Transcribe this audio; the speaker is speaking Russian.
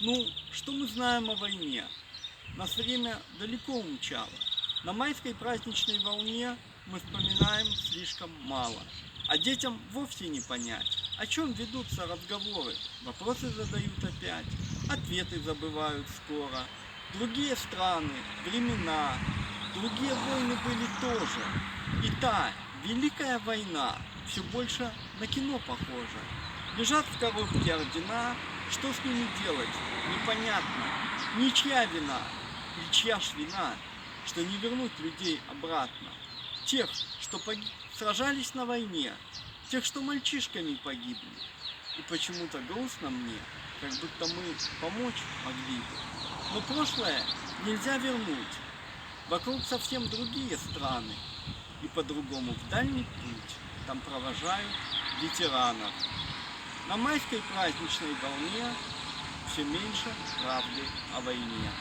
Ну, что мы знаем о войне? Нас время далеко умчало. На майской праздничной волне мы вспоминаем слишком мало. А детям вовсе не понять, о чем ведутся разговоры. Вопросы задают опять, ответы забывают скоро. Другие страны, времена, другие войны были тоже. И та Великая война все больше на кино похожа. Лежат в коробке ордена, что с ними делать, непонятно. Ничья вина, и чья ж вина, что не вернуть людей обратно. Тех, что сражались на войне, тех, что мальчишками погибли. И почему-то грустно мне, как будто мы помочь могли бы. Но прошлое нельзя вернуть. Вокруг совсем другие страны. И по-другому в дальний путь там провожают ветеранов. На майской праздничной волне все меньше правды о войне.